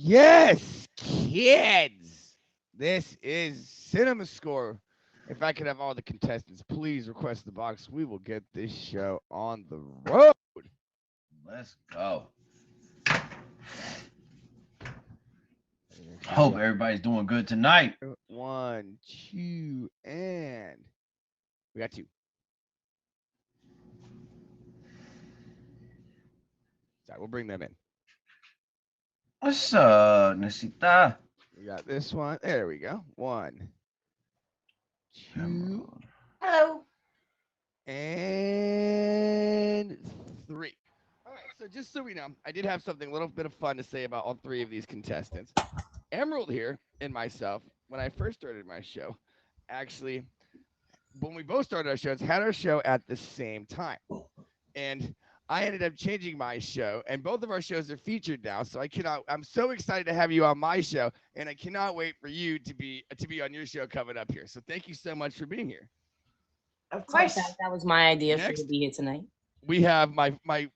Yes, kids. This is Cinema Score. If I could have all the contestants, please request the box. We will get this show on the road. Let's go. Here we Hope go. everybody's doing good tonight. One, two, and we got two. Sorry, we'll bring them in. What's up, Nasita? We got this one. There we go. One, two, Emerald. Hello. and three. All right, so just so we know, I did have something a little bit of fun to say about all three of these contestants. Emerald here and myself, when I first started my show, actually, when we both started our shows, had our show at the same time. And I ended up changing my show, and both of our shows are featured now. So I'm so excited to have you on my show, and I cannot wait for you to be on your show coming up here. So thank you so much for being here. Of Fun course. fact, that was my idea for you to Next, be here tonight. we have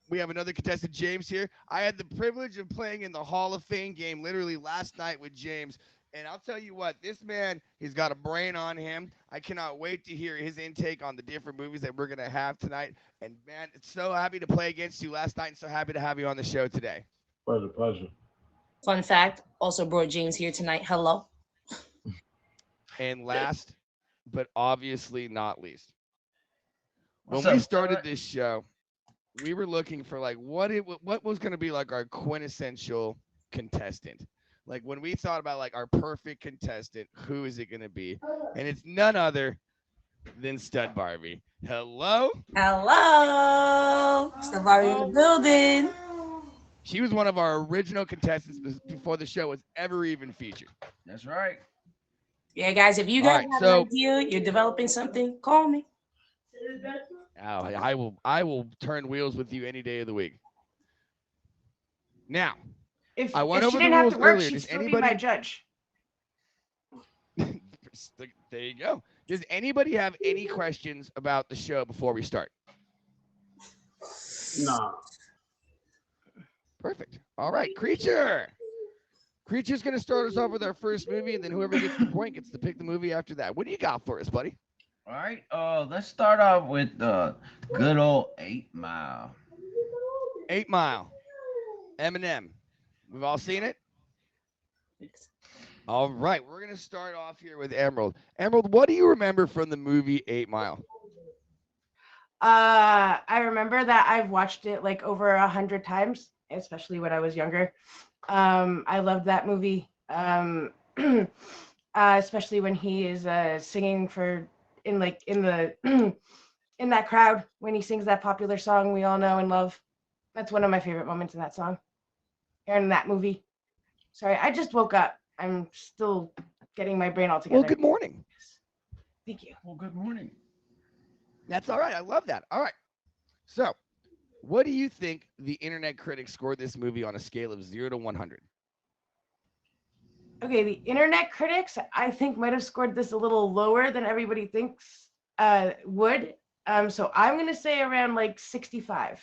we have another contestant, James here. I had the privilege of playing in the Hall of Fame game literally last night with James. And I'll tell you what, this man, he's got a brain on him. I cannot wait to hear his intake on the different movies that we're gonna have tonight. And man, it's so happy to play against you last night and so happy to have you on the show today. Pleasure, pleasure. Fun fact, also brought James here tonight. Hello. And last, but obviously not least, when What's we up, started sir? this show, we were looking for like what was going to be like our quintessential contestant. Like when we thought about like our perfect contestant, who is it going to be? And it's none other than Stud Barbie. Hello. Hello. StudBarbie in the building. She was one of our original contestants before the show was ever even featured. That's right. Yeah, guys, if you All guys right, have an so idea, you're developing something, call me. I will turn wheels with you any day of the week. Now, If I went if she over the didn't have rules to work, earlier. she'd Does still be my anybody judge. There you go. Does anybody have any questions about the show before we start? Nah. Perfect. All right, Creature. Creature's going to start us off with our first movie, and then whoever gets the point gets to pick the movie after that. What do you got for us, buddy? All right. Let's start off with the good old 8 Mile. 8 Mile. Eminem. We've all seen it? All right, we're going to start off here with Emerald. Emerald, what do you remember from the movie 8 Mile? I remember that I've watched it like over 100 times, especially when I was younger. I loved that movie. Especially when he is singing for in the in that crowd when he sings that popular song we all know and love. That's one of my favorite moments in that song or in that movie. Sorry, I just woke up. I'm still getting my brain all Well, together. good morning. Thank you. Well, good morning. That's all right. I love that. All right. So, what do you think the internet critics scored this movie on a scale of 0 to 100? Okay, the internet critics, I think, might have scored this a little lower than everybody thinks would. So I'm gonna say around like 65.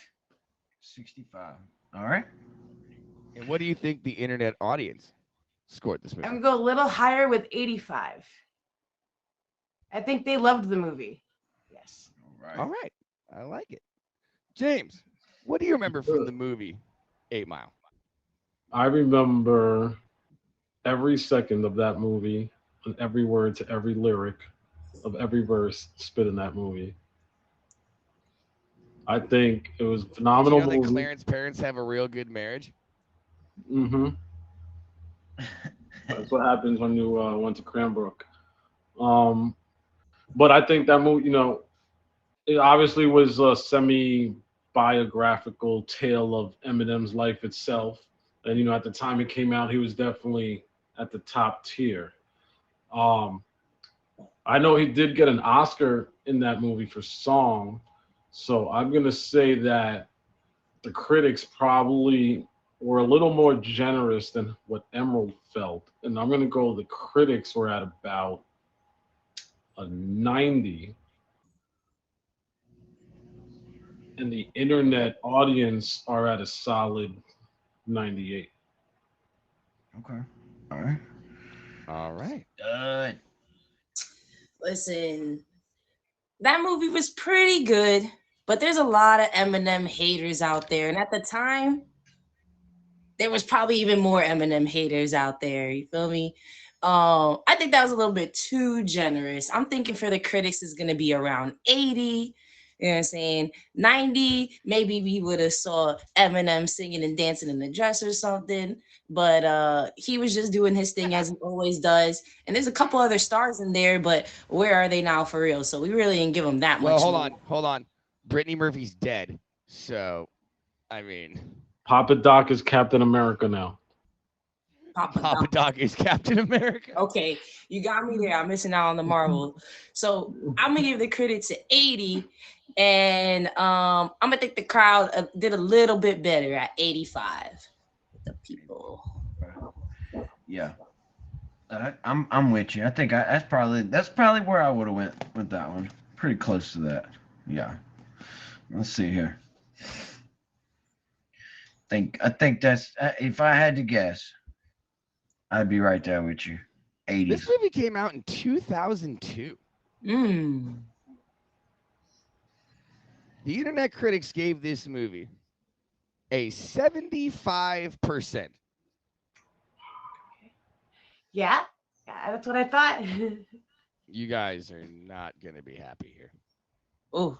65. All right. And what do you think the internet audience scored this I'm movie? gonna go a little higher with 85. I think they loved the movie. Yes. All right. All right. I like it. James, what do you remember from the movie 8 Mile? I remember every second of that movie and every word to every lyric of every verse spit in that movie. I think it was a Did you phenomenal know that movie. Clarence's parents have a real good marriage? hmm That's what happens when you went to Cranbrook. Um, but I think that movie, it obviously was a semi biographical tale of Eminem's life itself. And, at the time it came out, he was definitely at the top tier. Um, I know he did get an Oscar in that movie for song. So I'm going to say that the critics probably were a little more generous than what Emerald felt. And I'm going to go, the critics were at about a 90, and the internet audience are at a solid 98. Okay. All right. All right. Good. Listen, that movie was pretty good, but there's a lot of Eminem haters out there. And at the time, there was probably even more Eminem haters out there. You feel me? I think that was a little bit too generous. I'm thinking for the critics is gonna be around 80. You know what I'm saying? 90, maybe we would have saw Eminem singing and dancing in the dress or something. But he was just doing his thing as he always does. And there's a couple other stars in there, but where are they now for real? So we really didn't give them that Well, much. hold on. Brittany Murphy's dead. So, I mean, Papa Doc is Captain America now. Papa Doc is Captain America. Okay, you got me there. I'm missing out on the Marvel. So I'm gonna give the critics an 80, and I'm gonna think the crowd did a little bit better at 85. The people. Yeah. I'm with you. I think that's probably where I would have went with that one. Pretty close to that. Yeah. Let's see here. I think that's if I had to guess, I'd be right there with you. 80s. This movie came out in 2002. Mm. The internet critics gave this movie a 75%. Yeah, that's what I thought. You guys are not going to be happy here. Oh.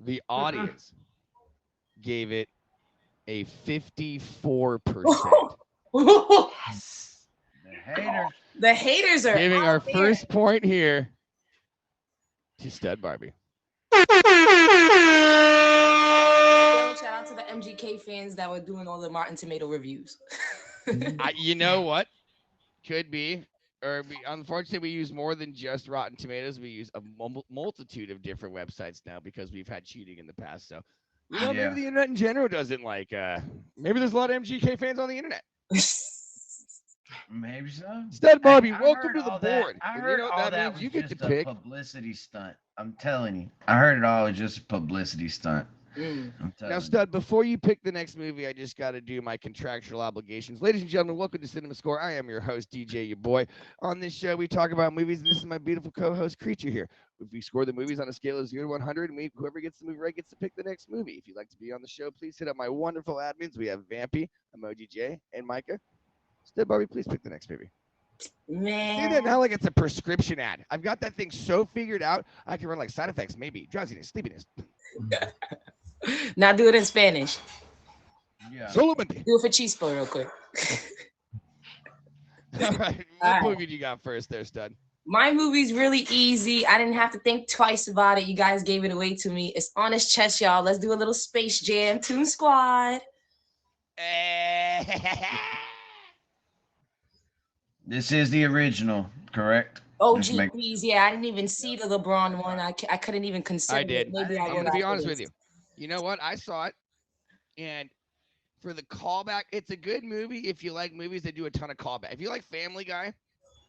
The audience gave it a 54%. Yes. The haters. The haters are Giving out our there. first point here to Stud Barbie. Shout out to the MGK fans that were doing all the Martin Tomato reviews. You know what? Could be. Unfortunately, we use more than just Rotten Tomatoes. We use a multitude of different websites now because we've had cheating in the past. So, maybe the internet in general doesn't like. Maybe there's a lot of MGK fans on the internet. Maybe so. Stud Barbie, I welcome heard to the all that. board. I And heard you know all what that means was you get to just a pick. publicity stunt. I'm telling you. I heard it all was just a publicity stunt. Mm. I'm telling Now, you. Stud, before you pick the next movie, I just got to do my contractual obligations. Ladies and gentlemen, welcome to Cinema Score. I am your host, DJ YABOI. On this show, we talk about movies, and this is my beautiful co-host, Creature, here. We score the movies on a scale of 0 to 100, and whoever gets the movie right gets to pick the next movie. If you'd like to be on the show, please hit up my wonderful admins. We have Vampy, Emoji J, and Micah. Stud Barbie, please pick the next movie. Say that now like it's a prescription ad. I've got that thing so figured out, I can run like side effects, maybe drowsiness, sleepiness. Now do it in Spanish. Yeah. Solamente. Do it for Chispo real quick. All right, what movie do you got first there, Stud? My movie's really easy. I didn't have to think twice about it. You guys gave it away to me. It's Honest Chess, y'all. Let's do a little Space Jam. Toon Squad. This is the original, correct? OG, please. Yeah, I didn't even see the LeBron one. I couldn't even consider I did. it. Maybe I'm I going would to be honest with you. You know what? I saw it, and for the callback, it's a good movie if you like movies that do a ton of callback. If you like Family Guy,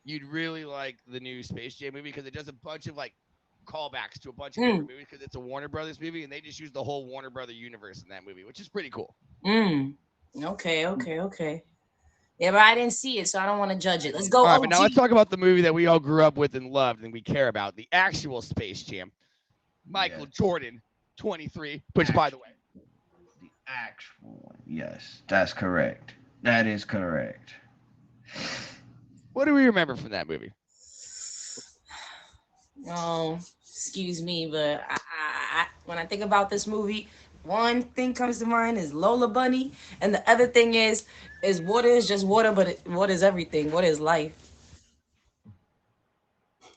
you'd really like the new Space Jam movie because it does a bunch of like callbacks to a bunch of different movies because it's a Warner Brothers movie, and they just use the whole Warner Brother universe in that movie, which is pretty cool. Okay. Yeah, but I didn't see it, so I don't want to judge it. Let's go. All right, but now let's talk about the movie that we all grew up with and loved and we care about, the actual Space Jam. Michael Jordan, 23, which, by the way. The actual one. Yes, that's correct. That is correct. What do we remember from that movie? Oh, excuse me, but I when I think about this movie, one thing comes to mind is Lola Bunny, and the other thing is water is just water, but what is everything? What is life?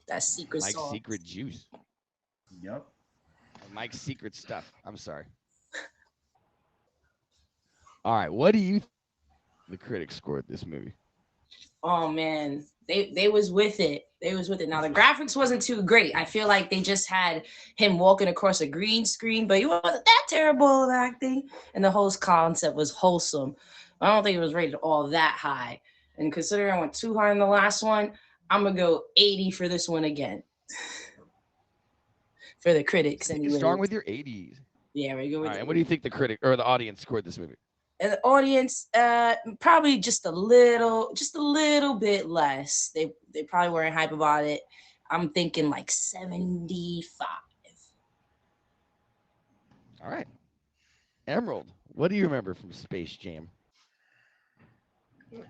That's secret Mike's sauce. secret juice. Yep. Mike's secret stuff. I'm sorry. All right, what do you think the critics scored this movie? Oh man, they was with it. They was with it. Now the graphics wasn't too great. I feel like they just had him walking across a green screen, but he wasn't that terrible of acting, and the whole concept was wholesome. I don't think it was rated all that high. And considering I went too high in the last one, I'm gonna go 80 for this one again. For the critics, anyway. Strong with your 80s. Yeah, we go with. All right, and what do you think the critic or the audience scored this movie? And the audience, probably just a little bit less. They probably weren't hype about it. I'm thinking like 75. All right. Emerald, what do you remember from Space Jam?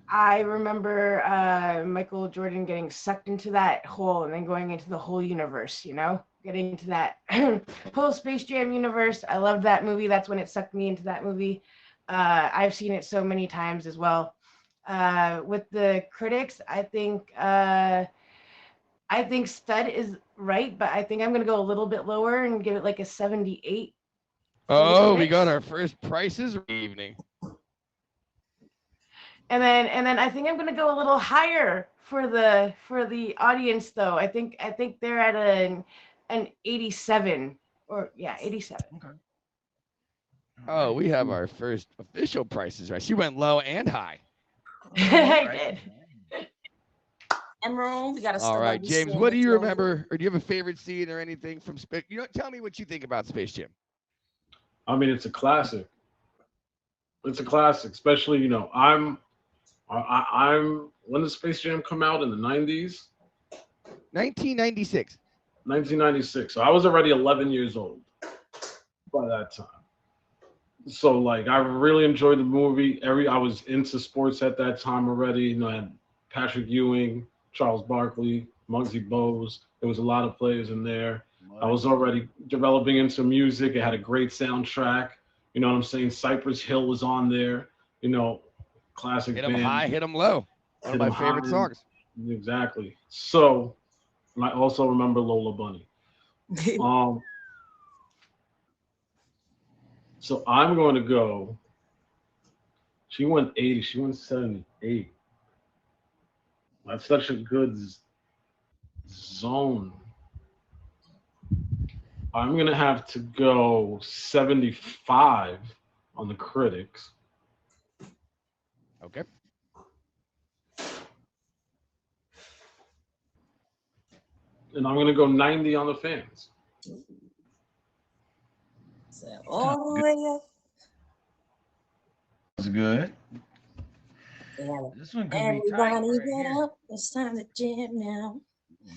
I remember Michael Jordan getting sucked into that hole and then going into the whole universe, getting into that whole Space Jam universe. I loved that movie. That's when it sucked me into that movie. I've seen it so many times as well. With the critics, I think Stud is right, but I think I'm going to go a little bit lower and give it like a 78. Oh, we got our first prices evening. And then I think I'm gonna go a little higher for the audience though. I think they're at an 87 or 87. Okay. Oh, we have our first official prices right. She went low and high. I did. Emerald, we got to All right, James, what do you remember, or do you have a favorite scene or anything from Space? Tell me what you think about Space Jam. I mean, it's a classic. It's a classic, especially I'm when did Space Jam come out in the 90s? 1996. 1996. So I was already 11 years old by that time. So like I really enjoyed the movie. I was into sports at that time already. I had Patrick Ewing, Charles Barkley, Muggsy Bogues. There was a lot of players in there. I was already developing into music. It had a great soundtrack. You know what I'm saying? Cypress Hill was on there. Classic Hit 'em band. high, hit 'em low. One of my favorite songs. Exactly. So, and I also remember Lola Bunny. So I'm going to go. She went 80. She went 78. That's such a good zone. I'm going to have to go 75 on the critics. Okay. And I'm going to go 90 on the fans. So all the way up. That's good. Yeah. This one could be tight. Everybody Right get here. up. It's time to jam now.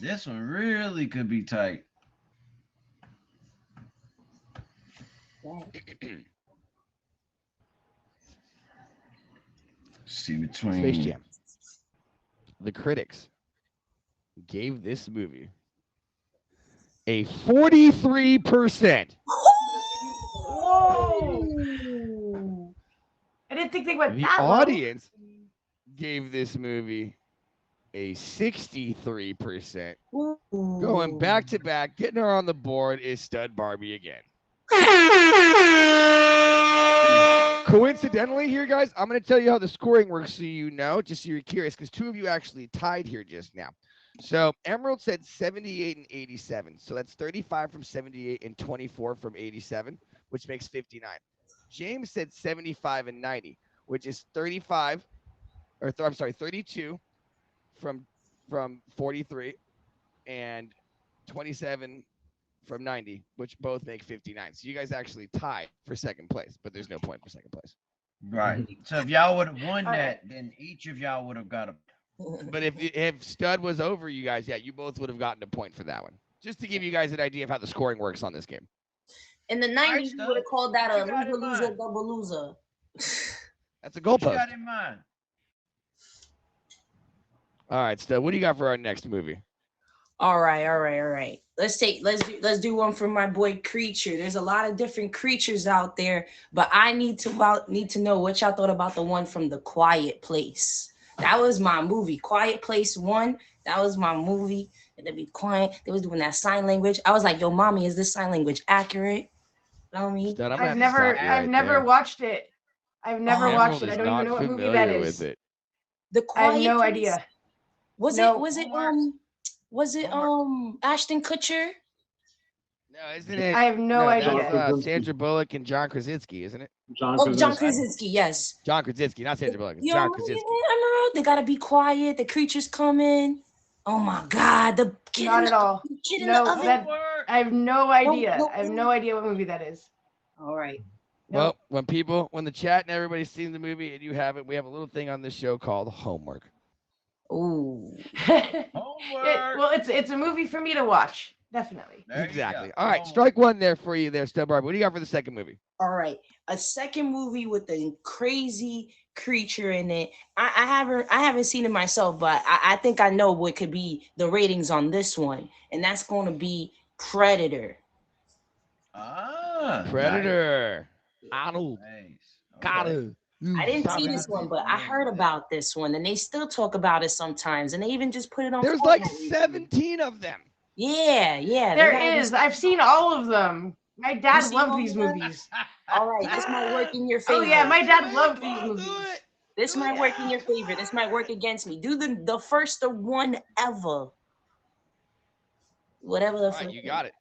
This one really could be tight. See between Space Jam. The critics gave this movie a 43%. Whoa! I didn't think they went The that low. audience gave this movie a 63%. Going back to back, getting her on the board is Stud Barbie again. Coincidentally here, guys, I'm going to tell you how the scoring works so you know, just so you're curious, because two of you actually tied here just now. So Emerald said 78 and 87. So that's 35 from 78 and 24 from 87, which makes 59. James said 75 and 90, which is 32 from 43 and 27 from 90, which both make 59. So you guys actually tied for second place, but there's no point for second place. Right. So if y'all would have won that, then each of y'all would have got a. But if Stud was over you guys, yeah, you both would have gotten a point for that one. Just to give you guys an idea of how the scoring works on this game. In the 90s, you would have called that a What you got in loser, mind? double loser. That's a What you goalpost. got in mind? All right, Stud, what do you got for our next movie? All right. Let's do one for my boy Creature. There's a lot of different creatures out there, but I need to know what y'all thought about the one from The Quiet Place. That was my movie. Quiet Place 1. That was my movie. And they'd be quiet. They was doing that sign language. I was like, yo, mommy, is this sign language accurate? You know what I mean? Stud, I've never watched it. I've never watched it. I don't even know what movie that is. The Quiet I have no Place. idea. Was it Ashton Kutcher? No, isn't it? I have no idea. That's Sandra Bullock and John Krasinski, isn't it? John Krasinski, yes. John Krasinski, not Sandra Bullock. Yo, John Krasinski. Emerald, they gotta be quiet. The creature's coming. Oh my God, the kid Not at all. kid in No, the oven. I have no idea. No. I have no idea what movie that is. All right. Well, when the chat and everybody's seen the movie and you haven't, we have a little thing on this show called homework. Ooh. Well, it's a movie for me to watch, definitely. Exactly. All right, strike one there for you there, StudBarbie. What do you got for the second movie? All right, a second movie with a crazy creature in it. I haven't seen it myself, but I think I know what could be the ratings on this one, and that's going to be Predator. Predator. Arnold. Got it. I didn't see this one, but I heard about this one, and they still talk about it sometimes, and they even just put it on. There's like 17 of them. Yeah. There is. I've seen all of them. My dad loved these movies. All right, this might work in your favor. Oh yeah, my dad loved these movies. This might work in your favor. This might work against me. Do the first one ever. Whatever the. All right, you got it.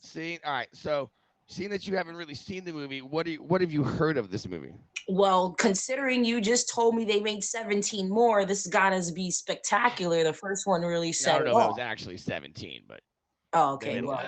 See, all right. So, seeing that you haven't really seen the movie, what have you heard of this movie? Well, considering you just told me they made 17 more, this got to be spectacular. The first one really set I don't it know if it off. was actually 17, but. Oh, okay. Well,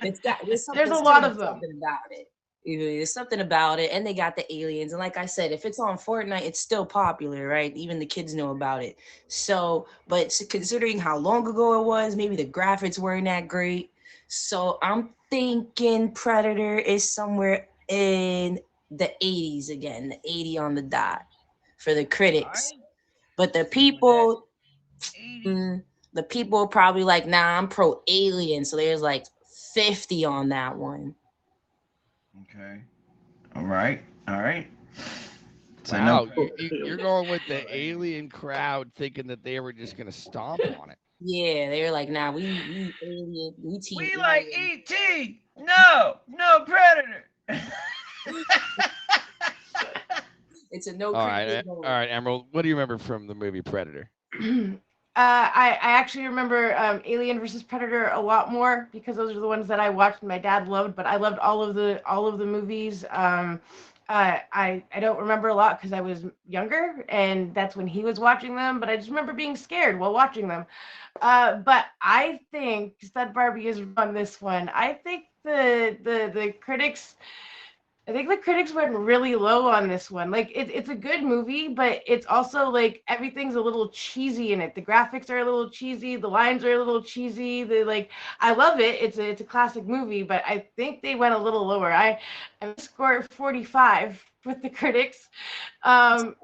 there's a lot of them. Something about it. There's something about it, and they got the aliens. And like I said, if it's on Fortnite, it's still popular, right? Even the kids know about it. So, but considering how long ago it was, maybe the graphics weren't that great. So I'm thinking Predator is somewhere in the 80s again, the 80 on the dot for the critics. But the people, the people are probably like, nah, I'm pro alien. So there's like 50 on that one. Okay. All right. So wow, you're going with the alien crowd, thinking that they were just gonna stomp on it. Yeah, they were like, nah, we alien, we team. We like ET. No Predator. It's a no. All right, Emerald. What do you remember from the movie Predator? I actually remember Alien versus Predator a lot more because those are the ones that I watched and my dad loved. But I loved all of the movies. I don't remember a lot because I was younger and that's when he was watching them. But I just remember being scared while watching them. But I think StudBarbie is on this one. I think the critics. I think the critics went really low on this one. Like it's a good movie, but it's also like everything's a little cheesy in it. The graphics are a little cheesy, the lines are a little cheesy. I love it. It's a classic movie, but I think they went a little lower. I scored 45 with the critics. And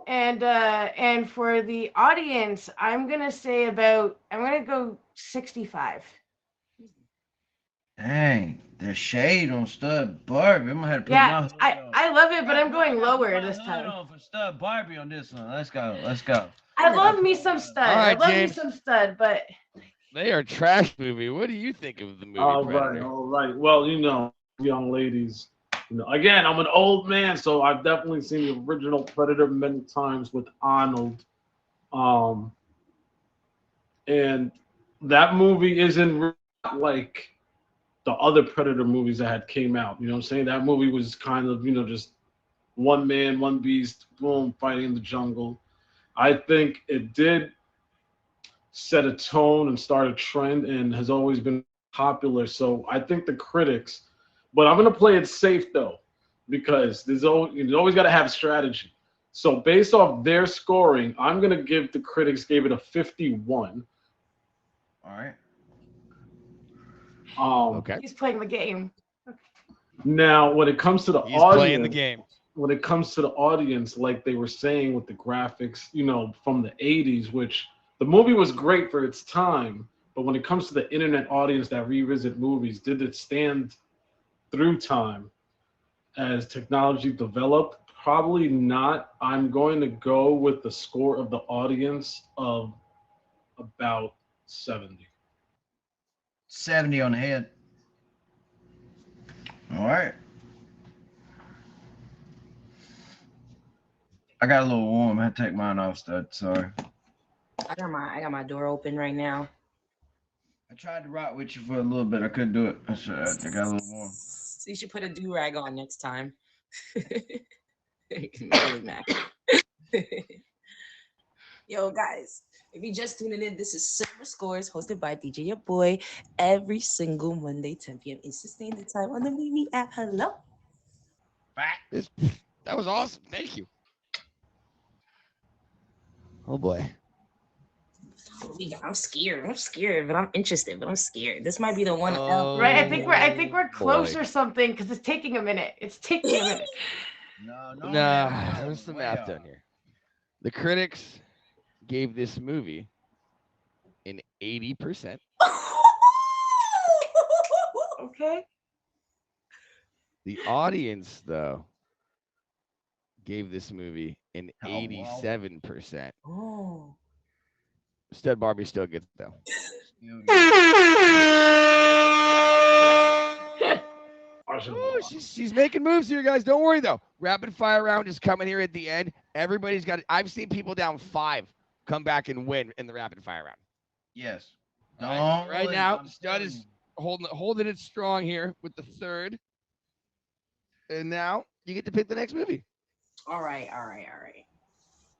for the audience, I'm gonna go 65. Dang, the shade on StudBarbie. I'm gonna have to put I love it, but I'm going lower this time. On for StudBarbie on this one. Let's go. I love me some Stud. Right, I love James. me some Stud, but They are trash movie. What do you think of the movie Predator? All right. Well, young ladies, again, I'm an old man, so I've definitely seen the original Predator many times with Arnold. And that movie isn't like the other Predator movies that had came out. You know what I'm saying? That movie was kind of, just one man, one beast, boom, fighting in the jungle. I think it did set a tone and start a trend and has always been popular. So I think the critics, but I'm going to play it safe though, because there's always got to have strategy. So based off their scoring, I'm going to give the critics gave it a 51. All right. Okay. He's playing the game. Now, when it comes to the He's audience, playing the game. When it comes to the audience, like they were saying with the graphics, from the 80s, which the movie was great for its time, but when it comes to the internet audience that revisit movies, did it stand through time as technology developed? Probably not. I'm going to go with the score of the audience of about 70. 70 on the head. All right. I got a little warm. I had to take mine off, Stud. Sorry. I got my door open right now. I tried to rock with you for a little bit. I couldn't do it. I got a little warm. So you should put a do-rag on next time. Yo, guys, if you just tuning in, this is Silver Scores, hosted by DJ YABOI, every single Monday, 10 p.m. Eastern Standard Time on the Mimi app. Hello. That was awesome. Thank you. Oh boy. I'm scared, but I'm interested. But I'm scared. This might be the one. Right? I think we're close boy. or something because it's taking a minute. It's taking a minute. No, Nah, there's some math done here. The critics gave this movie an 80%. Okay. The audience, though, gave this movie an 87%. Oh. Stud Barbie still gets it, though. Oh, she's making moves here, guys. Don't worry, though. Rapid fire round is coming here at the end. Everybody's got it. I've seen people down 5 come back and win in the rapid fire round. Yes. Right now, Stud is holding it strong here with the third. And now you get to pick the next movie. All right.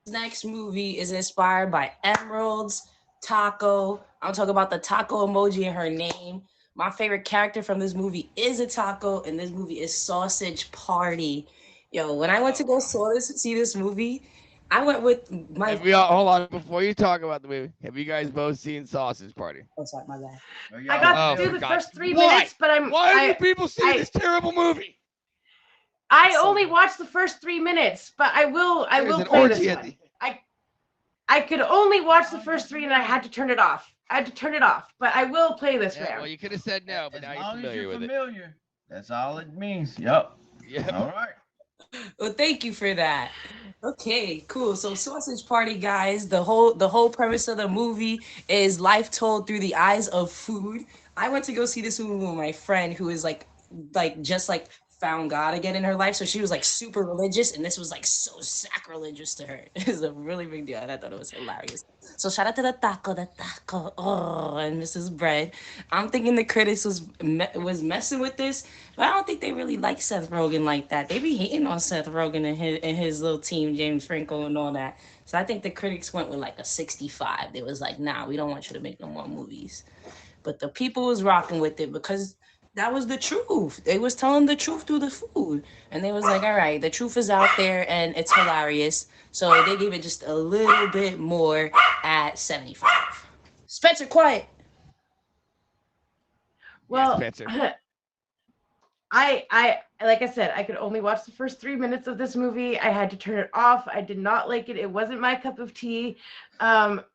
Next movie is inspired by Emerald's taco. I'm talking about the taco emoji in her name. My favorite character from this movie is a taco, and this movie is Sausage Party. Yo, when I went to go see this movie, I went with my. Hold on, before you talk about the movie, have you guys both seen Sausage Party? Oh, sorry, my bad. I got to do the first 3 minutes, but Why do people see this terrible movie? I only watched the first 3 minutes, but I will play this one. I could only watch the first 3 and I had to turn it off. But I will play this round. Well, you could have said no, but now you're familiar with it. That's all it means. Yep. All right. Well, thank you for that. Okay, cool. So Sausage Party, guys, the whole premise of the movie is life told through the eyes of food. I went to go see this movie with my friend who is like just found God again in her life. So she was like super religious, and this was like so sacrilegious to her. It was a really big deal, and I thought it was hilarious. So shout out to the taco, and Mrs. Bread. I'm thinking the critics was messing with this, but I don't think they really like Seth Rogen like that. They be hating on Seth Rogen and his little team, James Franco and all that. So I think the critics went with like a 65. They was like, nah, we don't want you to make no more movies. But the people was rocking with it because that was the truth. They was telling the truth through the food. And they was like, all right, the truth is out there and it's hilarious. So they gave it just a little bit more at 75. Spencer, quiet. Well, Yeah, Spencer. I like I said, I could only watch the first 3 minutes of this movie. I had to turn it off. I did not like it. It wasn't my cup of tea. But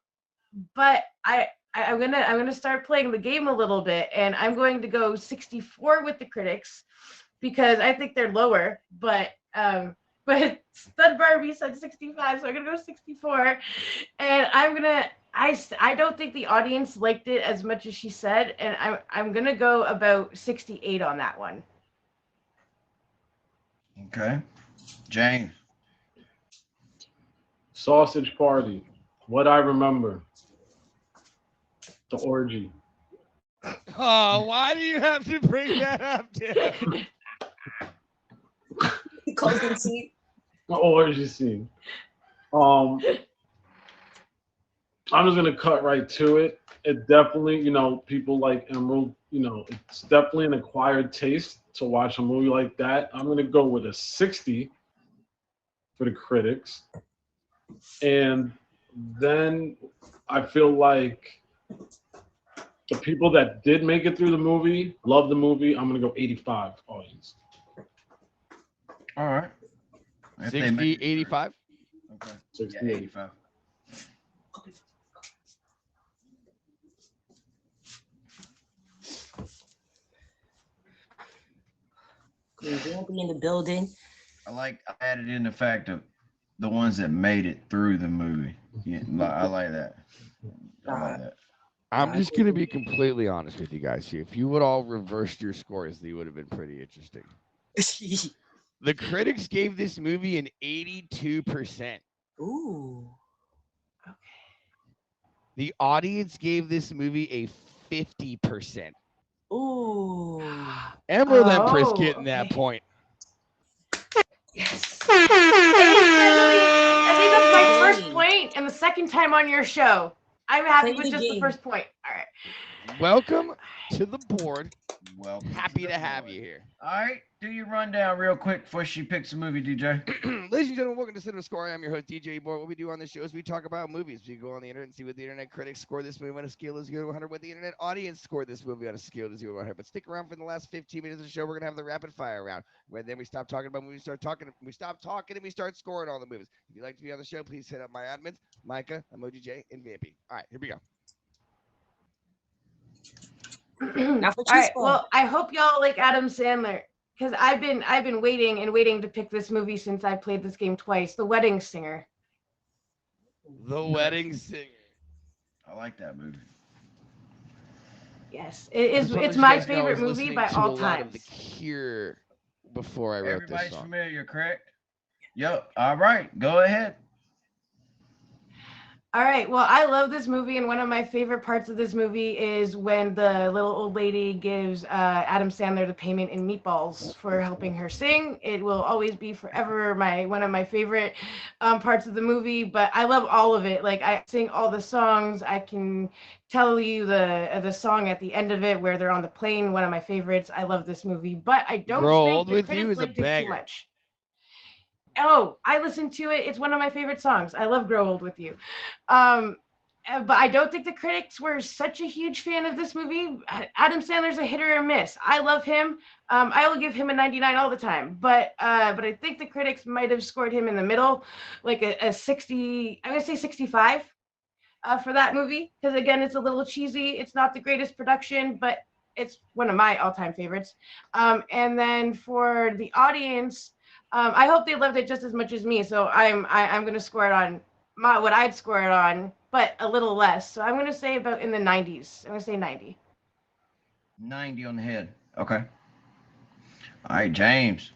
I'm gonna start playing the game a little bit, and I'm going to go 64 with the critics because I think they're lower. But Stud Barbie said 65, so I'm gonna go 64, and I don't think the audience liked it as much as she said, and I'm gonna go about 68 on that one. Okay, James. Sausage Party. What I remember. The orgy. Oh, why do you have to bring that up, Tim? Closing scene. The orgy scene. I'm just gonna cut right to it. It definitely, people like Emerald, it's definitely an acquired taste to watch a movie like that. I'm gonna go with a 60 for the critics. And then I feel like the people that did make it through the movie, love the movie, I'm going to go 85 audience. All right. 60, 85? Okay. 60, Yeah, 85. They won't be in the building. I added in the fact of the ones that made it through the movie. Yeah, I like that. I like that. I'm just going to be completely honest with you guys here. If you would all reverse your scores, they would have been pretty interesting. The critics gave this movie an 82%. Ooh. Okay. The audience gave this movie a 50%. Ooh. Emerald Empress getting that point. Yes. I think that's my first point and the second time on your show. I'm happy with just the first point. All right. welcome to the board. Welcome. Happy to have board. you here. All right, do your rundown real quick before she picks a movie, DJ. Ladies and gentlemen, welcome to Cinema Score. I'm your host, DJ Board. What we do on this show is we talk about movies. We go on the internet and see what the internet critics score this movie on a scale of 0 to 100, what the internet audience scored this movie on a scale of 0 to 100. But stick around for the last 15 minutes of the show. We're going to have the rapid fire round, where then we stop talking about movies, start talking. We stop talking and we start scoring all the movies. If you'd like to be on the show, please hit up my admins, Micah, Emoji J, and Vampy. All right, here we go. Now for All right. Well, I hope y'all like Adam Sandler because I've been waiting and waiting to pick this movie since I played this game twice. The Wedding Singer. The Wedding Singer. I like that movie. Yes, it is. Just wanna It's let my you guys know I favorite was movie listening by to all a lot of The times. Cure before I wrote this Everybody's song. familiar, correct? Yep. All right, go ahead. All right. Well, I love this movie, and one of my favorite parts of this movie is when the little old lady gives Adam Sandler the payment in meatballs for helping her sing. It will always be forever one of my favorite parts of the movie. But I love all of it. Like I sing all the songs. I can tell you the song at the end of it where they're on the plane. One of my favorites. I love this movie, but I don't Grow think Old the With critics You is a liked it too banger. much. Oh, I listened to it. It's one of my favorite songs. I love Grow Old With You. But I don't think the critics were such a huge fan of this movie. Adam Sandler's a hit or a miss. I love him. I will give him a 99 all the time. But I think the critics might have scored him in the middle, like a 60. I'm gonna say 65 for that movie because again, it's a little cheesy. It's not the greatest production, but it's one of my all-time favorites. And then for the audience. I hope they loved it just as much as me. So I'm gonna score it on what I'd score it on, but a little less. So I'm gonna say about in the 90s. I'm gonna say 90. 90 on the head. Okay. All right, James.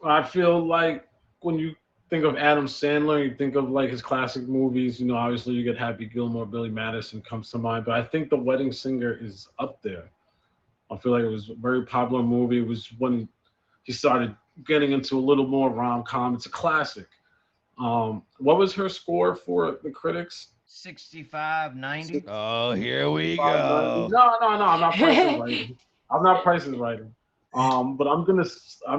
I feel like when you think of Adam Sandler, you think of like his classic movies. You know, obviously you get Happy Gilmore, Billy Madison comes to mind, but I think The Wedding Singer is up there. I feel like it was a very popular movie. It was when he started getting into a little more rom-com. It's a classic. What was her score for the critics? 65, 90. Oh, here we No, go. I'm not pricing writing. I'm not pricing writing. But I'm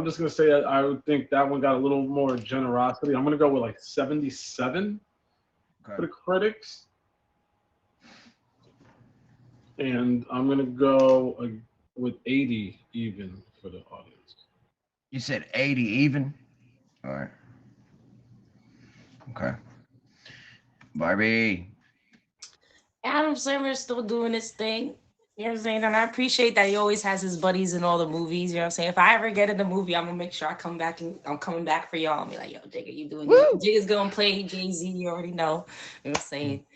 just gonna say I would think that one got a little more generosity. I'm gonna go with like 77 for the critics, and I'm gonna go with 80 even for the audience. You said 80 even? All right. Okay. Barbie. Adam Sandler's still doing his thing. You know what I'm saying? And I appreciate that he always has his buddies in all the movies. You know what I'm saying? If I ever get in the movie, I'm gonna make sure I come back and I'm coming back for y'all and be like, yo, Jigga, you doing good. Jigga's gonna play Jay-Z, you already know. You know what I'm saying?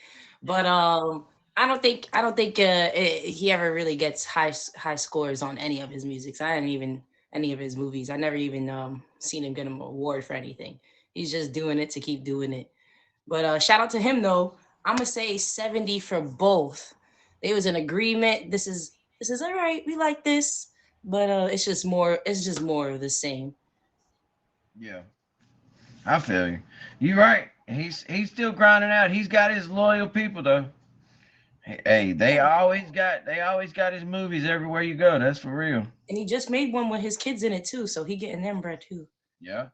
But I don't think he ever really gets high scores on any of his music. I didn't even any of his movies. I never even seen him get an award for anything. He's just doing it to keep doing it. But shout out to him though. I'm gonna say 70 for both. There was an agreement. This is all right. We like this, but it's just more of the same. Yeah. I feel you. You're right. He's still grinding out. He's got his loyal people though. Hey, they always got his movies everywhere you go. That's for real. And he just made one with his kids in it too, so he getting them bread too. Yeah.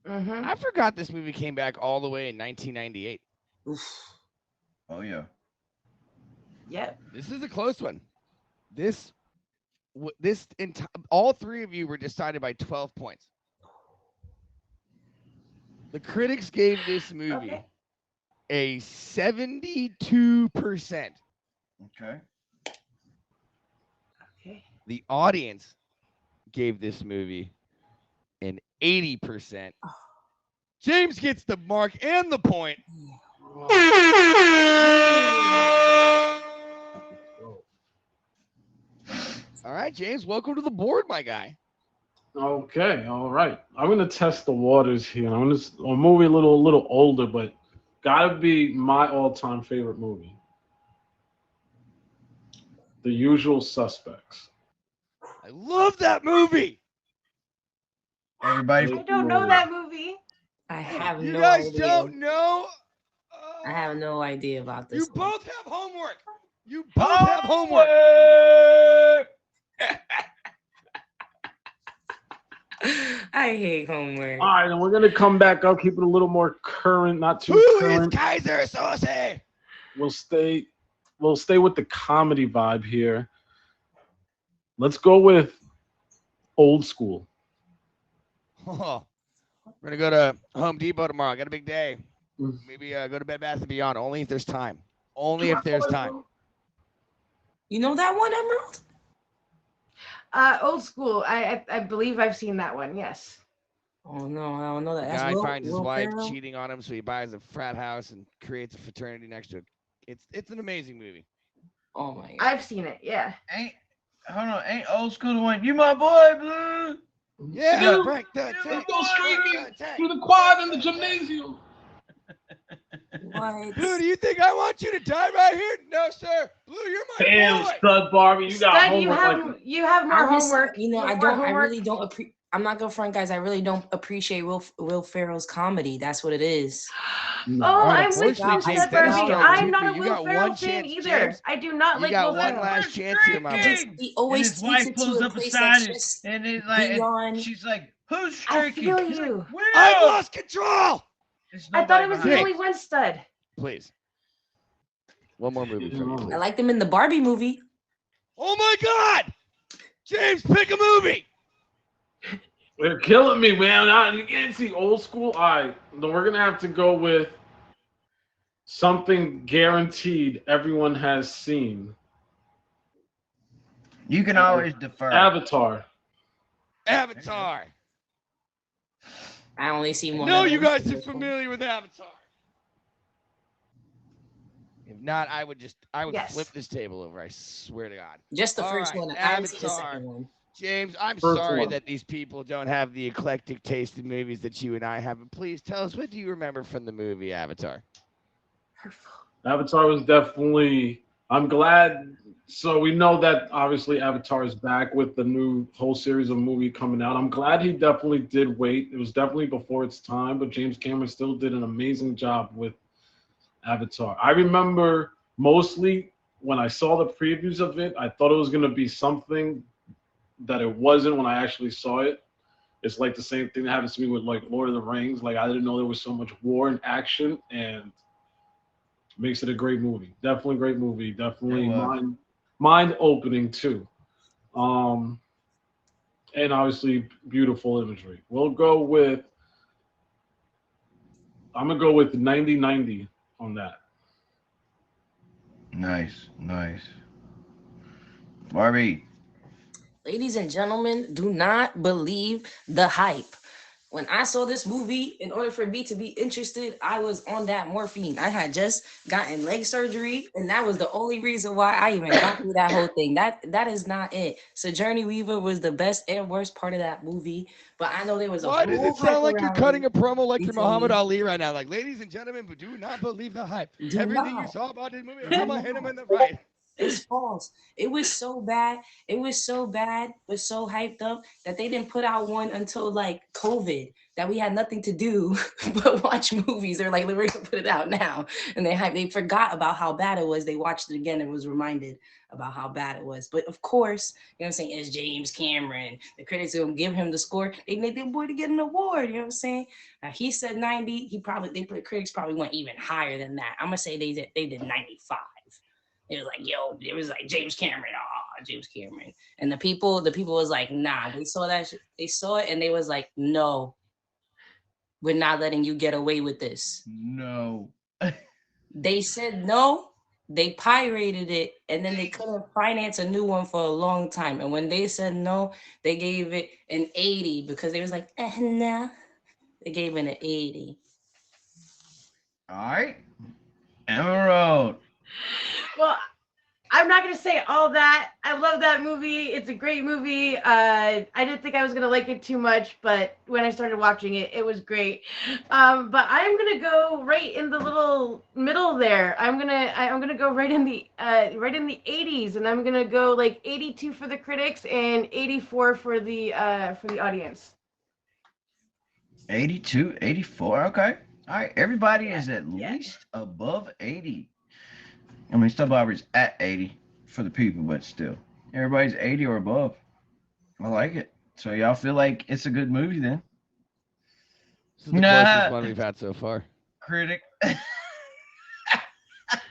Mm-hmm. I forgot this movie came back all the way in 1998. Oof. Oh yeah. Yep. This is a close one. All three of you were decided by 12 points. The critics gave this movie a 72%. Okay. Okay. The audience gave this movie an 80%. James gets the mark and the point. All right, James, welcome to the board, my guy. Okay, all right. I'm gonna test the waters here. I'm gonna a movie a little older, but gotta be my all-time favorite movie. The Usual Suspects. I love that movie. Everybody. I don't know that movie. I have You no guys idea. don't know? I have no idea about this. You both have homework. You both have homework. I hate homework. All right, and we're gonna come back up, keep it a little more current, not too Who is current. Kaiser Sose? We'll stay with the comedy vibe here. Let's go with old school. Oh, we're gonna go to Home Depot tomorrow. Got a big day. Mm. Maybe go to Bed Bath & Beyond. Only if there's time. Only if there's time. You know that one, Emerald? Old school. I believe I've seen that one. Yes. Oh no, I don't know that. The That's guy Will, finds his Will wife Ferrell? cheating on him, so he buys a frat house and creates a fraternity next to it. It's an amazing movie. Oh my god. I've seen it. Yeah. Ain't old school the one? You my boy, Blue. Yeah, Yeah. Frank the Let's Tank. go streaking Frank the Tank. through the quad in the gymnasium. What? Blue, do you think I want you to die right here? No, sir. Blue, you're my Damn, boy. Stud Barbie, you got Stud, homework. you have more I just, homework. you know, You I have more don't. I homework. really don't. I'm not gonna front, guys. I really don't appreciate Will Ferrell's comedy. That's what it is. No. Oh, Alright, I'm with you, unfortunately, James, Stud that is Barbie. so I'm stupid. not a You Will got Ferrell one fan chance, either. James. I do not You like got Will one Ferrell. last chance here, my He, man. he And always his takes wife it pulls to a up place beside that's it, just and it's like, beyond. she's like, "Who's I streaking?" feel He's like, you. "Will." I've lost control. There's I thought it nobody was behind the Hey. only one, Stud. Please. One more movie from you, I please. I liked him in the Barbie movie. Oh my God! James, pick a movie. They're killing me, man. You can't see old school. All right, then we're gonna have to go with something guaranteed everyone has seen. You can always defer. Avatar. Avatar. I only see one. No, of you those. guys are familiar with Avatar. If not, I would Yes. flip this table over. I swear to God. Just the All first right, one. I haven't seen the Avatar. second one. James, I'm First sorry one. that these people don't have the eclectic taste in movies that you and I have. But please tell us, what do you remember from the movie Avatar? Avatar was definitely. I'm glad. So we know that obviously Avatar is back with the new whole series of movie coming out. I'm glad he definitely did wait. It was definitely before its time, but James Cameron still did an amazing job with Avatar. I remember mostly when I saw the previews of it, I thought it was going to be something that it wasn't when I actually saw it. It's like the same thing that happens to me with like Lord of the Rings. Like I didn't know there was so much war and action, and makes it a great movie. Definitely a great movie. Definitely It was. mind opening too. And obviously beautiful imagery. I'm gonna go with 90/90 on that. Nice. Barbie. Ladies and gentlemen, do not believe the hype. When I saw this movie, in order for me to be interested, I was on that morphine. I had just gotten leg surgery, and that was the only reason why I even got through that whole thing. That is not it. Sojourner Weaver was the best and worst part of that movie, but I know there was a Why does whole it sound hype like you're around cutting it. a promo like You you're tell Muhammad me. Ali right now? Like, ladies and gentlemen, but do not believe the hype. Do Everything you not. saw about this movie, Do I'm gonna hit him not. in the right. It's false. It was so bad. It was so bad, but so hyped up that they didn't put out one until like COVID, that we had nothing to do but watch movies. They're like, we're gonna put it out now. And they forgot about how bad it was. They watched it again and was reminded about how bad it was. But of course, you know what I'm saying, it's James Cameron. The critics will give him the score. They need their boy to get an award. You know what I'm saying? Now he said 90. Critics probably went even higher than that. I'm gonna say they did 95. It was like, yo, it was like James Cameron, James Cameron. And the people was like, nah, they saw that, they saw it and they was like, no, we're not letting you get away with this. No. They said no, they pirated it, and then they couldn't finance a new one for a long time. And when they said no, they gave it an 80 because they was like, no. They gave it an 80. All right. Emerald. Well, I'm not gonna say all that. I love that movie. It's a great movie. I didn't think I was gonna like it too much, but when I started watching it, it was great. But I'm gonna go right in the little middle there. I'm gonna go right in the 80s, and I'm gonna go like 82 for the critics and 84 for the audience. 82, 84. Okay. All right, everybody Yeah, is at yeah. least above 80. I mean, StudBarbie's at 80 for the people, but still, everybody's 80 or above. I like it. So y'all feel like it's a good movie then? This is the closest Nah, one we've had so far. critic.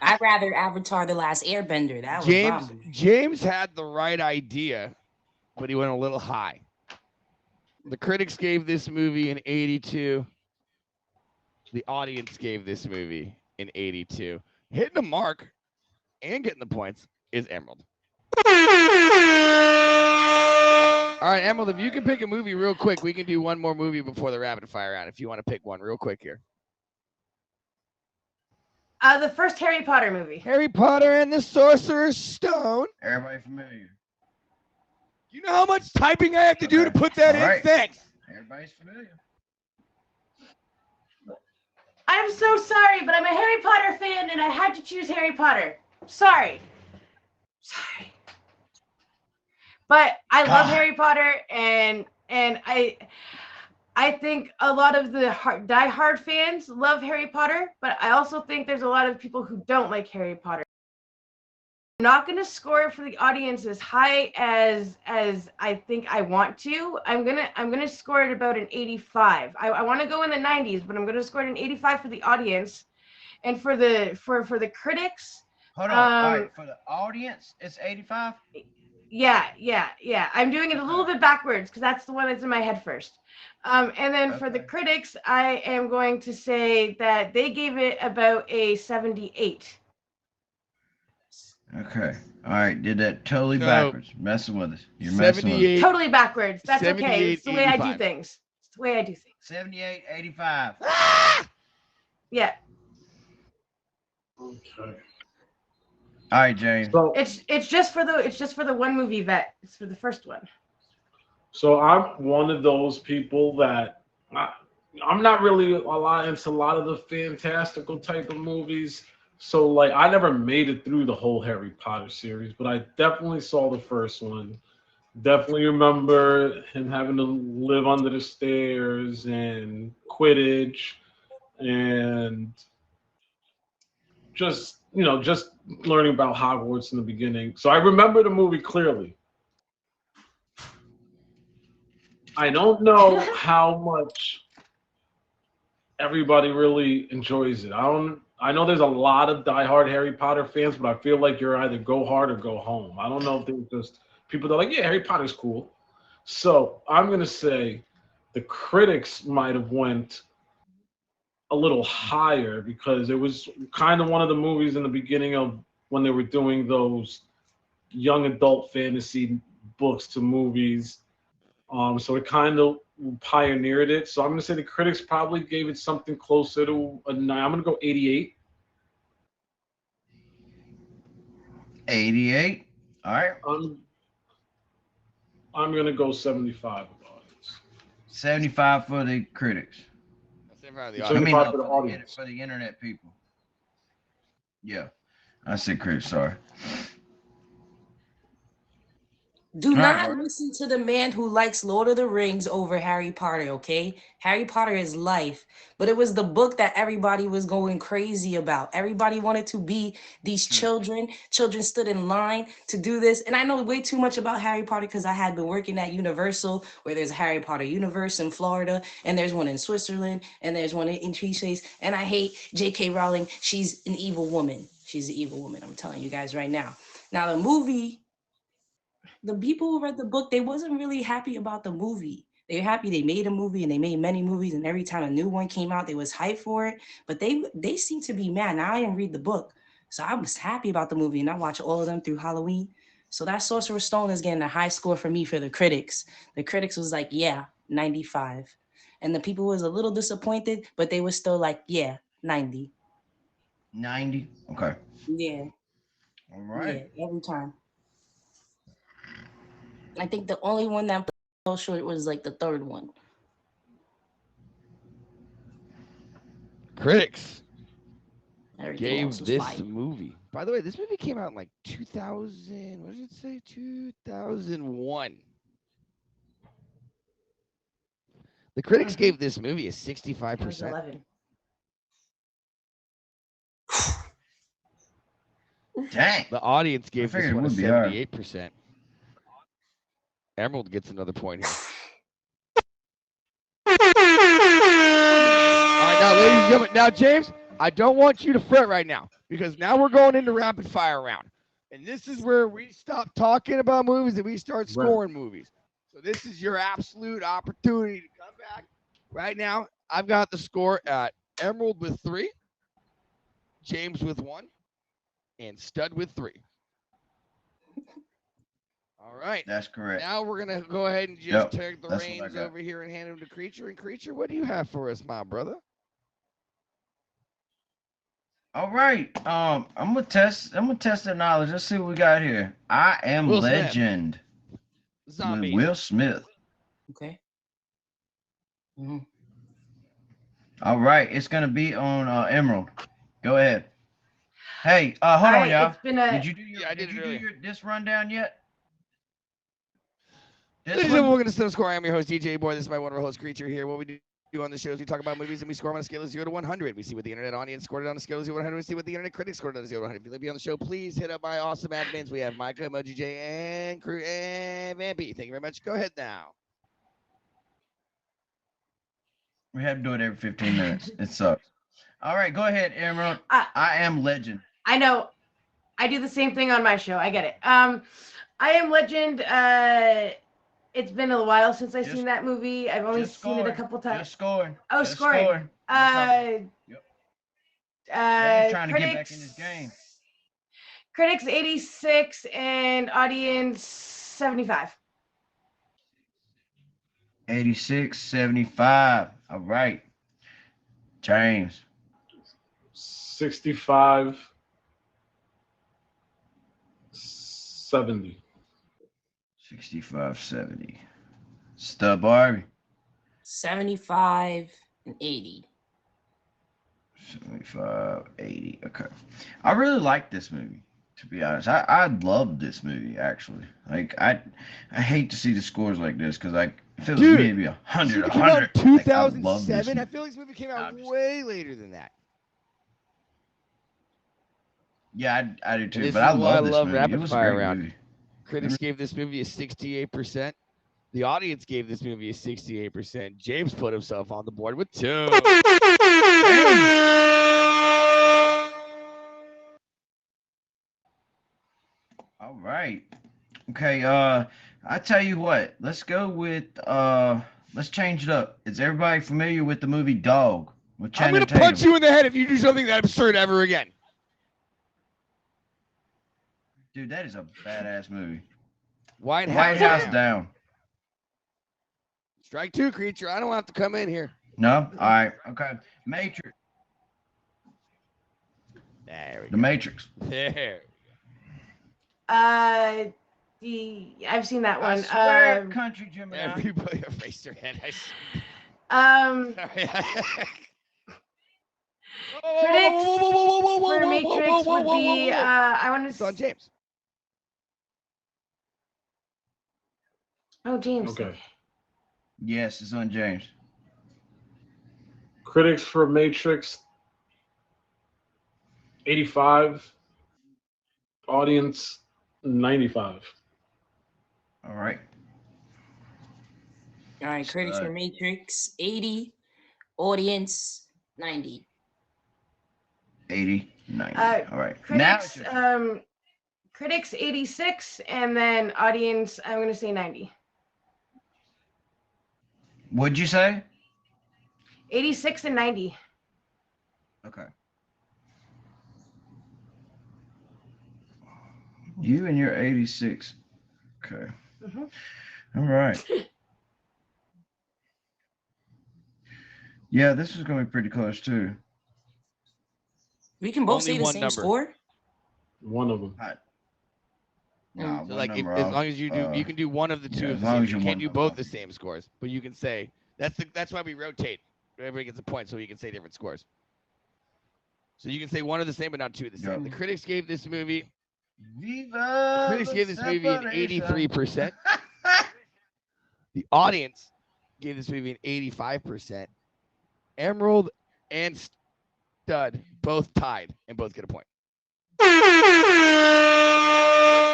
I'd rather Avatar: The Last Airbender. That was my James movie. James had the right idea, but he went a little high. The critics gave this movie an 82. The audience gave this movie an 82. Hitting the mark and getting the points is Emerald. All right, Emerald, if you can pick a movie real quick, we can do one more movie before the rapid fire round. If you want to pick one real quick here. The first Harry Potter movie. Harry Potter and the Sorcerer's Stone. Everybody familiar? You know how much typing I have to do to Okay. put that All in? right. Thanks. Everybody's familiar. I'm so sorry, but I'm a Harry Potter fan, and I had to choose Harry Potter. Sorry. But I love God. Harry Potter, and I think a lot of the die-hard fans love Harry Potter, but I also think there's a lot of people who don't like Harry Potter. I'm not going to score it for the audience as high as I think I want to. I'm gonna score it about an 85. I want to go in the 90s, but I'm going to score it an 85 for the audience, and for the critics. Hold on. All right, for the audience, it's 85. Yeah. I'm doing it a little Okay. bit backwards because that's the one that's in my head first. And then for the Okay. critics, I am going to say that they gave it about a 78. Okay. All right. Did that totally So, backwards. Messing with us. You're messing with us. 78. Totally backwards. That's okay. 78, It's the way I do 85. things. It's the way I do things. 78, 85. Ah! Yeah. Okay. All right, James. So, It's just for the one movie vet. It's for the first one. so I'm one of those people that I'm not really a lot into a lot of the fantastical type of movies. So like I never made it through the whole Harry Potter series, but I definitely saw the first one. Definitely remember him having to live under the stairs and Quidditch and just learning about Hogwarts in the beginning. So I remember the movie clearly. I don't know how much everybody really enjoys it. I know there's a lot of diehard Harry Potter fans, but I feel like you're either go hard or go home. I don't know if there's just people that are like, yeah, Harry Potter's cool. So I'm gonna say the critics might have went a little higher because it was kind of one of the movies in the beginning of when they were doing those young adult fantasy books to movies. So it kind of pioneered it. So I'm going to say the critics probably gave it something closer to a 9. I'm going to go 88. 88. All right. I'm going to go 75 with the audience. 75 for the critics. That's in front of the I audience. mean, 75 for the audience. for the internet people. Yeah. I said critics, sorry. Do All not right. listen to the man who likes Lord of the Rings over Harry Potter, okay? Harry Potter is life, but it was the book that everybody was going crazy about. Everybody wanted to be these children. Children stood in line to do this. And I know way too much about Harry Potter because I had been working at Universal, where there's a Harry Potter universe in Florida, and there's one in Switzerland, and there's one in Trees. And I hate J.K. Rowling. She's an evil woman. She's an evil woman. I'm telling you guys right now. Now, the movie, the people who read the book, they wasn't really happy about the movie. They're happy they made a movie and they made many movies, and every time a new one came out, they was hyped for it. But they seem to be mad. Now I didn't read the book, so I was happy about the movie, and I watched all of them through Halloween. So that Sorcerer's Stone is getting a high score for me for the critics. The critics was like, yeah, 95. And the people was a little disappointed, but they was still like, yeah, 90. 90. Okay. Yeah. All right. Yeah, every time. I think the only one that fell short was like the third one. Critics Everything else gave was this fire. movie. By the way, this movie came out in like 2000. What did it say? 2001. The critics gave this movie a 65%. 11. Dang. The audience gave this figured it one a would be hard. 78%. Emerald gets another point here. All right, now, ladies and gentlemen, now, James, I don't want you to fret right now because now we're going into rapid fire round. And this is where we stop talking about movies and we start scoring movies. So this is your absolute opportunity to come back. Right now, I've got the score at Emerald with 3, James with 1, and Stud with 3. All right. That's correct. Now we're going to go ahead and just take the reins over here and hand them to Creature. And Creature, what do you have for us, my brother? All right. I'm gonna test their knowledge. Let's see what we got here. I Am Will Smith. Legend. Zombies. With Will Smith. Okay. Mhm. All right. It's gonna be on Emerald. Go ahead. Hey, hold on, y'all. It's been a... Did you do your this rundown yet? Ladies and gentlemen, we're going to still score. I am your host, DJ Boy. This is my wonderful host, Creature here. What we do on the show is we talk about movies and we score them on a scale of 0 to 100. We see what the internet audience scored it on a scale of 0 to 100. We see what the internet critics scored it on a 0 to 100. If you'd like to be on the show, please hit up my awesome admins. We have Micah, Emoji J, and Crew and Vampy. Thank you very much. Go ahead now. We have to do it every 15 minutes. It sucks. All right, go ahead, Emerald. I Am Legend. I know. I do the same thing on my show. I get it. I Am Legend. It's been a while since I've seen that movie. I've only seen it a couple times. Just scoring. Oh, just scoring. Trying to get back in this game. Critics 86 and audience 75. 86, 75. All right. James. 65, 70. 65, 70. StudBarbie. 75 and 80. 75, 80. Okay. I really like this movie, to be honest. I love this movie, actually. Like, I hate to see the scores like this because, like, if it was me, it'd be 100, 100. 2007? I feel like this movie came out way later than that. Yeah, I do too. But I love this movie. Rapid it was fire a great round. movie. Critics gave this movie a 68%. The audience gave this movie a 68%. James put himself on the board with 2. All right. Okay, I tell you what. Let's go with let's change it up. Is everybody familiar with the movie Dog with Channing I'm gonna punch you in the head if you do something that absurd ever again. Dude, that is a badass movie. White House Down. Strike 2, Creature. I don't have to come in here. No? All right. Okay. Matrix. There we go. The Matrix. There. I've seen that one. I swear, Country Gemini. Everybody erased their head. Critics for Matrix would be I want It's on to. James. Oh, James. Okay. Yes, it's on James. Critics for Matrix, 85. Audience, 95. All right. All right, critics for Matrix, 80. Audience, 90. 80, 90. All right. Critics, critics 86, and then audience, I'm going to say 90. What'd you say? 86 and 90. Okay. You and your 86. Okay. Mm-hmm. All right. Yeah, this is going to be pretty close too. We can both Only say the one same number. score. One of them. Nah, So like as long as you do, you can do one of the two. yeah, of as the long same. as You you can't want do them. both the same scores, but you can say that's why we rotate. Everybody gets a point, so you can say different scores. So you can say one of the same, but not two of the same. Yeah. The critics gave this movie. Viva Critics gave this movie an separation. 83%. The audience gave this movie an 85%. Emerald and Stud both tied and both get a point.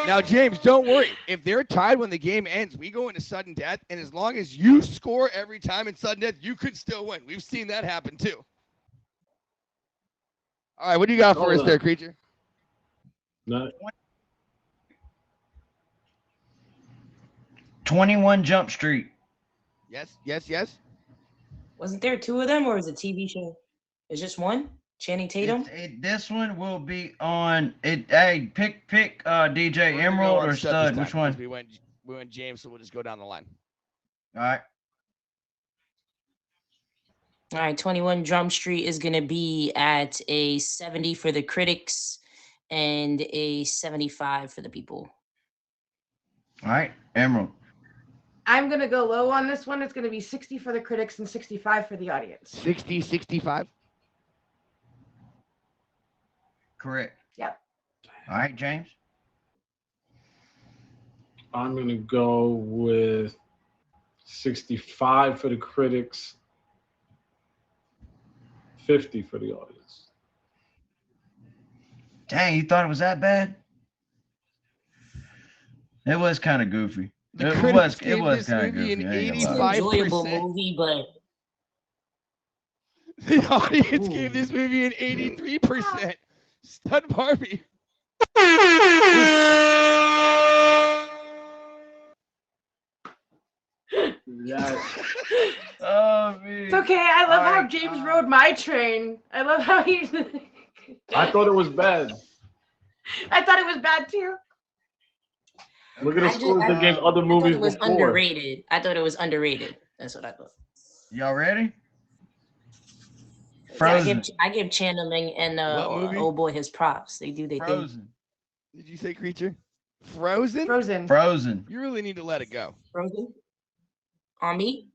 Now, James, don't worry. If they're tied when the game ends, we go into sudden death, and as long as you score every time in sudden death, you could still win. We've seen that happen too. All right, what do you got for us there, creature? No. 21 Jump Street. Yes. Wasn't there two of them, or is it a TV show? It's just one? Channing Tatum? This one will be on it. Hey, pick DJ Emerald or Stud. Which one? We went James, so we'll just go down the line. All right. All right, 21 Drum Street is going to be at a 70 for the critics and a 75 for the people. All right, Emerald. I'm going to go low on this one. It's going to be 60 for the critics and 65 for the audience. 60, 65? Correct. Yep. All right, James. I'm going to go with 65 for the critics, 50 for the audience. Dang, you thought it was that bad? It was kind of goofy. It was kind of goofy. An It's an 85%. enjoyable movie, but The audience gave this movie an 83%. Stud Barbie. Yes. Oh, man. It's okay. I love how Alright, James rode my train. I love how he. I thought it was bad. I thought it was bad too. Look at the scores they gave other I thought movies it was before. underrated. I thought it was underrated. That's what I thought. Y'all ready? Yeah, Frozen. I give Channeling and What movie? Oh Boy his props. They do their thing. Frozen. Did you say creature? Frozen? Frozen. Frozen. You really need to let it go. Frozen? On me?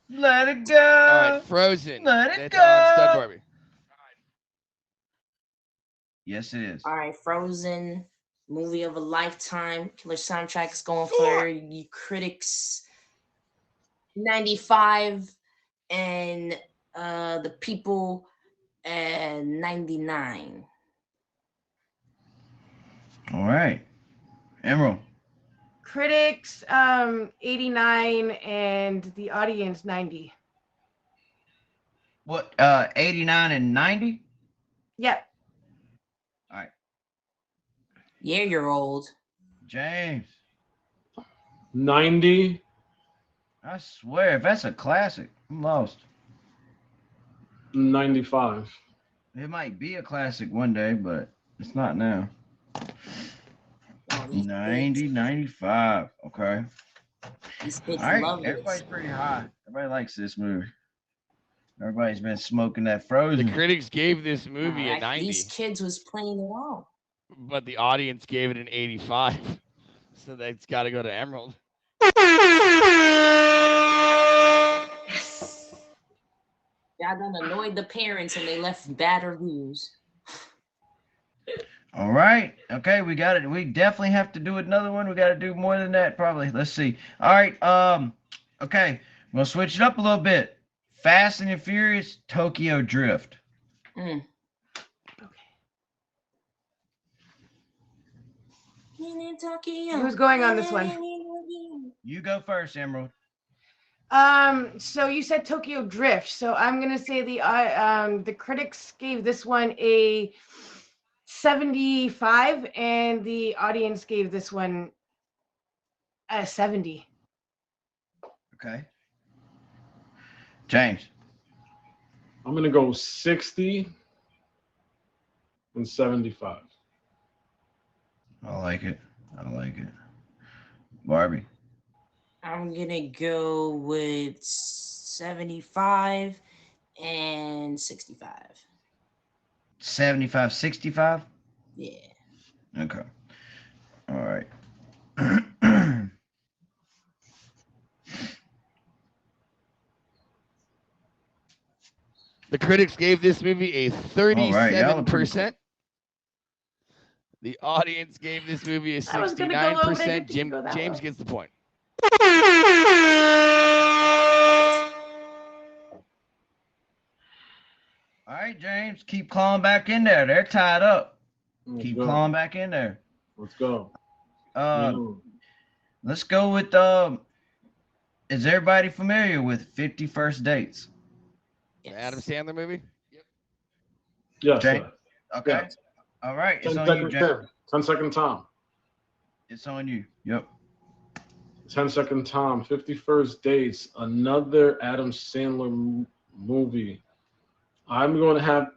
Let it go. All right, Frozen. Let it That's on Stud go. Barbie. Yes, it is. All right, Frozen, movie of a lifetime. Killer soundtracks going for you critics 95 and the people at 99. All right. Emerald. Critics 89 and the audience 90. What? 89 and 90? Yep. All right. Yeah, you're old. James. 90. I swear, if that's a classic, I'm lost. 95. It might be a classic one day, but it's not now. Oh, these 90, 95. Okay. These kids All right. love Everybody's this. pretty high. Everybody likes this movie. Everybody's been smoking that Frozen. The critics gave this movie a 90, These kids was playing it out. but the audience gave it an 85. So that's got to go to Emerald. Y'all done annoyed the parents and they left bad reviews. All right. Okay, we got it. We definitely have to do another one. We got to do more than that, probably. Let's see. All right. Okay. We'll switch it up a little bit. Fast and the Furious, Tokyo Drift. Mm. Who's going on this one? You go first, Emerald. So you said Tokyo Drift. So I'm gonna say the critics gave this one a 75 and the audience gave this one a 70. Okay. James. I'm going to go 60 and 75. I like it. I like it. Barbie. I'm gonna go with 75 and 65. 75, 65? Yeah. Okay. All right. The critics gave this movie a 37%. The audience gave this movie a 69%. James gets the point. All right, James, keep clawing back in there. They're tied up. Keep clawing back in there. Let's go. Let's go with is everybody familiar with 50 First Dates? The Adam Sandler movie? Yes. Jay? Okay. Yes. All right. It's 10 on seconds. you, Jay. 10-second time. It's on you. Yep. 10-second time. 51st Dates. Another Adam Sandler movie. I'm going to have,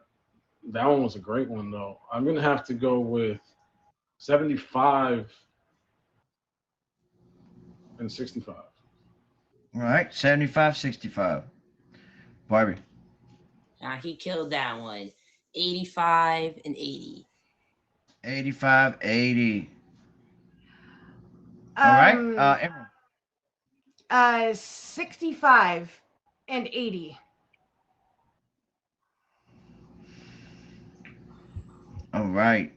that one was a great one though. I'm going to have to go with 75 and 65. All right. 75-65. Barbie. He killed that one. 85 and 80. 85-80. All right. Emma. 65 and 80. All right.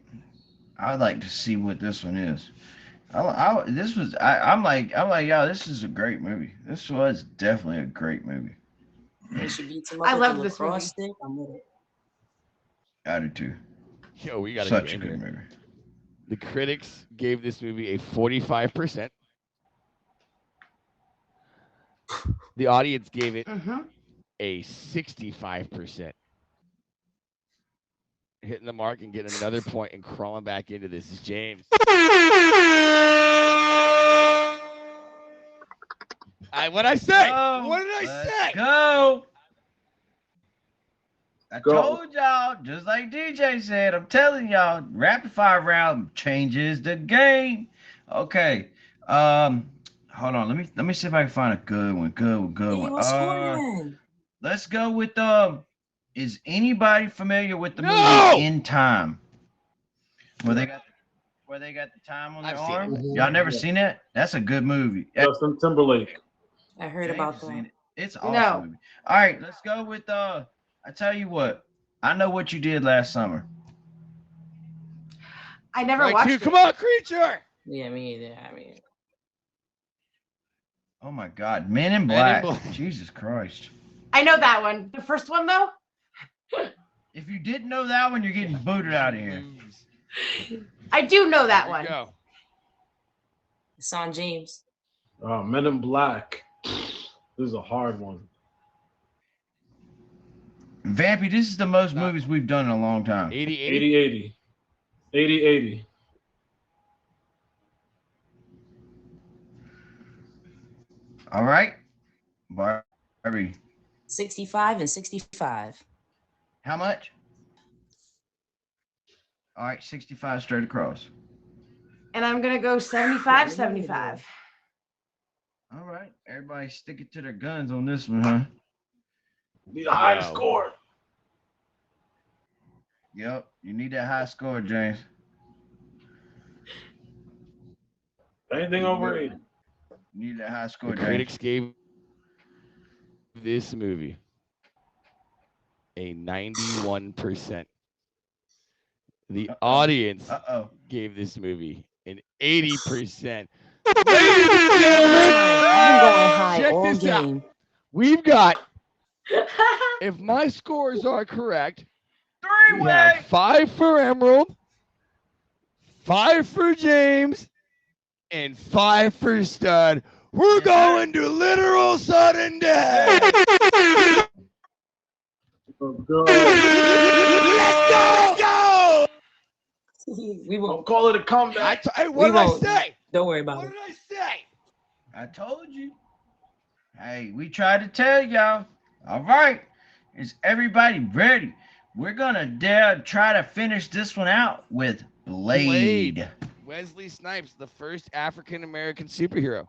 I'd like to see what this one is. I'm like, yo, this is a great movie. This was definitely a great movie. They should beat him I up love with this the lacrosse stick. I'm with it. I do too. Yo, we got Such a good movie. The critics gave this movie a 45%. The audience gave it a 65%. Hitting the mark and getting another point and crawling back into this is James. What'd I say? What did I say? Go. I told y'all, just like DJ said, I'm telling y'all, rapid fire round changes the game. Okay. Hold on. Let me see if I can find a good one. Good one. Let's go with is anybody familiar with the movie In Time? Where they got the time on their arm? Y'all never seen it? That's a good movie. Justin Timberlake. I heard about that. It's awesome movie. All right, let's go with I tell you what, I Know What You Did Last Summer. I never watched it. Come on, Creature. Yeah, me either. I mean, oh my God, Men in Black. Jesus Christ. I know that one. The first one though. If you didn't know that one, you're getting booted out of here. I do know that one. Go. it's on James. Men in Black. This is a hard one. Vampy, this is the most movies we've done in a long time. 80-80. 80-80. All right. Barbie. 65 and 65. How much? All right, 65 straight across. And I'm going to go 75-75. All right. Everybody stick it to their guns on this one, huh? Need a high score. Yep. You need that high score, James. Anything over 80. You need that high score, The James. critics gave this movie a 91%. The audience gave this movie an 80%. Ladies and gentlemen, check this out. We've got, if my scores are correct, we have 5 for Emerald, 5 for James, and 5 for Stud. We're going to literal sudden death. Let's go. Let's go. We won't call it a comeback. What did I say? Don't worry about it. What did I say? I told you. Hey, we tried to tell y'all. All right. Is everybody ready? We're going to try to finish this one out with Blade. Wesley Snipes, the first African-American superhero.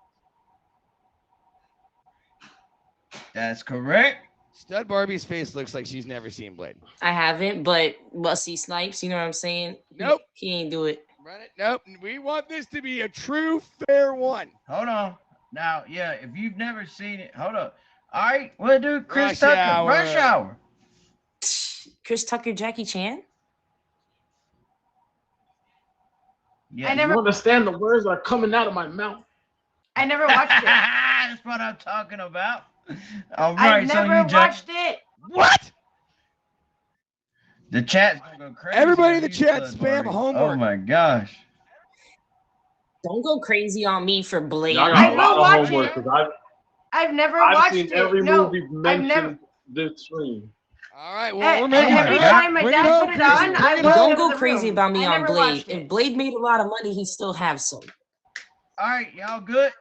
That's correct. Stud Barbie's face looks like she's never seen Blade. I haven't, but Wesley Snipes, you know what I'm saying? Nope. He ain't do it. Run it. Nope. We want this to be a true, fair one. Hold on. Now, yeah, if you've never seen it, hold up. All right, we'll do Chris Tucker. Rush Hour. Chris Tucker, Jackie Chan? Yeah, you understand the words that are coming out of my mouth? I never watched it. That's what I'm talking about. All right, I never watched it. What? The chat's gonna go crazy. Everybody in the on you, chat, Stud spam Barbie. homework. Oh my gosh. Don't go crazy on me for Blade. Y'all I got a will lot watch of homework it. because I've never I've watched seen it. every No, movie I've never. mentioned this stream. All right, well, we're making Every it. God. time my Bring it dad home, put it Chrissy. on, Bring I it walked home. out Don't of go the crazy room. about me I on never Blade. watched If it. Blade made a lot of money, he still have some. All right, y'all good?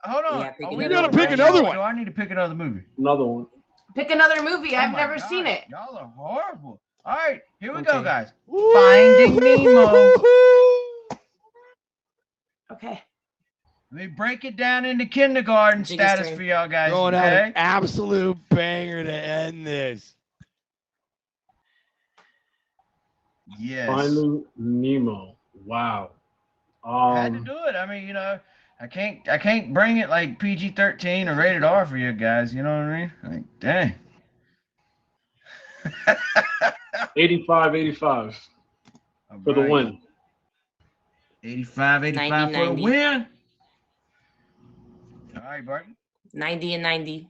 Hold on. Yeah, pick Are We we another gotta good pick right another now, or one. do I need to pick another movie? Another one. Pick another movie. Oh I've my never gosh, seen it. y'all are horrible. All right, here we go, Okay. guys. Finding Nemo. Okay. Let me break it down into kindergarten Jigga status stream. for y'all guys. Throwing out Okay. an absolute banger to end this. Yes. Finding Nemo. Wow. Had to do it. I mean, I can't bring it like PG-13 or rated R for you guys. You know what I mean? Like, dang. 85 for the win. 85 for the 90. win. All right, Barton. 90 and 90.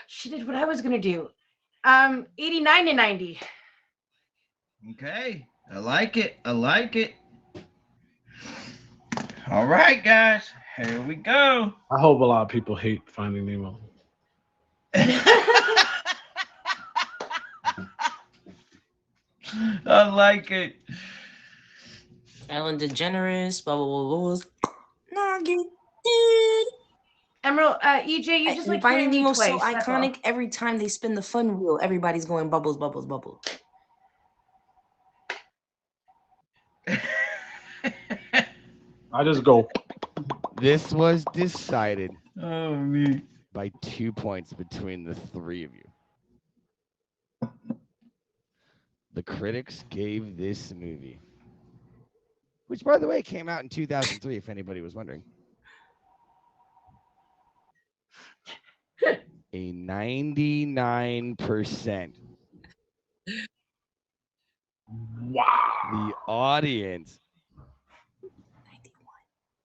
She did what I was gonna do. 89 to 90. Okay. I like it. All right, guys. Here we go. I hope a lot of people hate Finding Nemo. I like it. Ellen DeGeneres, blah, blah, blah, blah. Nugget, dude. Emerald, EJ, you just like Finding hearing me Nemo's twice. so That's all. iconic. Every time they spin the fun wheel, everybody's going bubbles, bubbles, bubbles. I just go. This was decided Oh me. by 2 points between the three of you. The critics gave this movie, which by the way came out in 2003, if anybody was wondering, a 99%. Wow. The audience.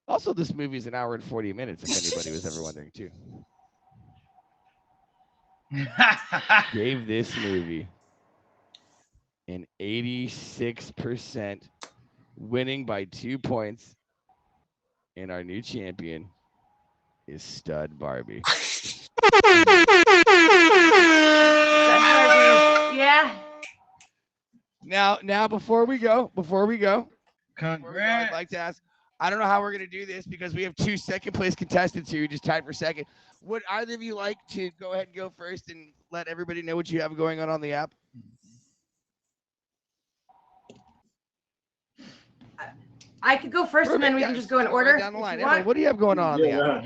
Also, this movie is an hour and 40 minutes, if anybody was ever wondering, too. Gave this movie an 86%, winning by 2 points. And our new champion is Stud Barbie. Yeah. Now, before we go, Congrats. I'd like to ask, I don't know how we're going to do this because we have 2 second-place contestants here who just tied for second. Would either of you like to go ahead and go first and let everybody know what you have going on the app? I could go first and then we can just go in order. Right down the if line. you want. Emma, what do you have going on the app?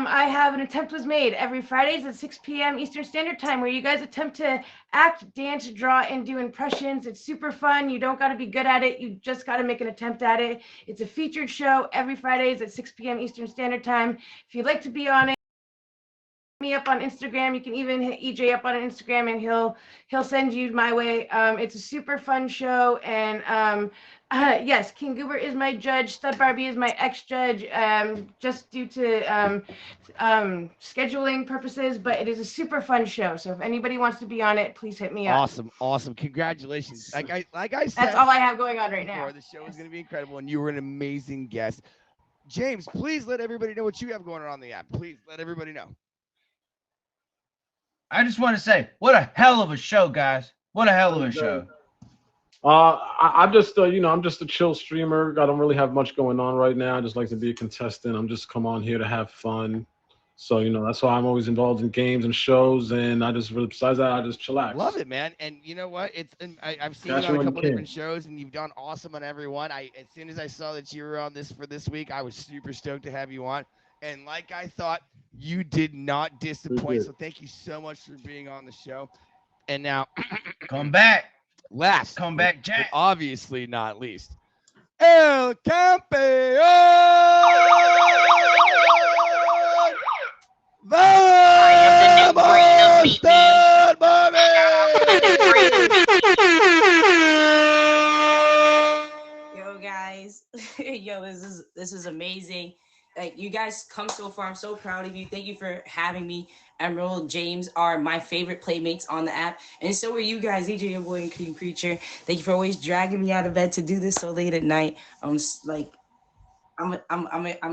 I have an attempt was made every Fridays at 6 p.m. Eastern Standard Time where you guys attempt to act, dance, draw, and do impressions. It's super fun. You don't got to be good at it. You just got to make an attempt at it. It's a featured show every Fridays at 6 p.m. Eastern Standard Time. If you'd like to be on it, me up on Instagram. You can even hit EJ up on Instagram and he'll send you my way. It's a super fun show, and yes, King Goober is my judge. Stud Barbie is my ex-judge, just due to scheduling purposes, but it is a super fun show. So if anybody wants to be on it, please hit me up. Awesome. Congratulations. Like I said, That's all I have going on right now. The show is going to be incredible, and you were an amazing guest. James, please let everybody know what you have going on the app. Please let everybody know. I just want to say, what a hell of a show, guys. What a hell of a show. I'm just I'm just a chill streamer. I don't really have much going on right now. I just like to be a contestant. I'm just come on here to have fun. So, that's why I'm always involved in games and shows, and besides that, I just chillax. Love it, man. And you know what? I've seen you on a couple different shows, and you've done awesome on every one. As soon as I saw that you were on this for this week, I was super stoked to have you on. And like I thought, you did not disappoint. So thank you so much for being on the show. And now, come back. Come back, Jack. Obviously not least, El Campeón. Vamos, Stud Barbie! Yo, guys. Yo, this is amazing. like you guys come so far. I'm so proud of you. Thank you for having me. Emerald, James are my favorite playmates on the app, and so are you guys, EJ, your boy, and Cream Creature. Thank you for always dragging me out of bed to do this so late at night. I'm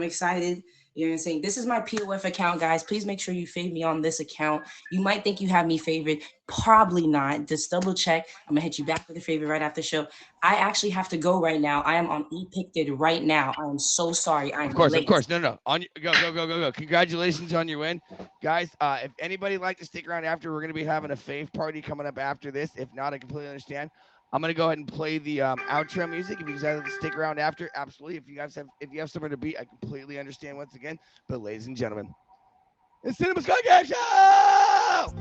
excited. You know what I'm saying? This is my POF account, guys. Please make sure you fade me on this account. You might think you have me favored. Probably not. Just double check. I'm going to hit you back with a favorite right after the show. I actually have to go right now. I am on Epicted right now. I am so sorry. I'm late. Of course. No. Go. Congratulations on your win. Guys, if anybody like to stick around after, we're going to be having a fave party coming up after this. If not, I completely understand. I'm gonna go ahead and play the outro music. If you guys have to stick around after, absolutely. If you have somewhere to be, I completely understand once again. But ladies and gentlemen, it's Cinema Sky Show.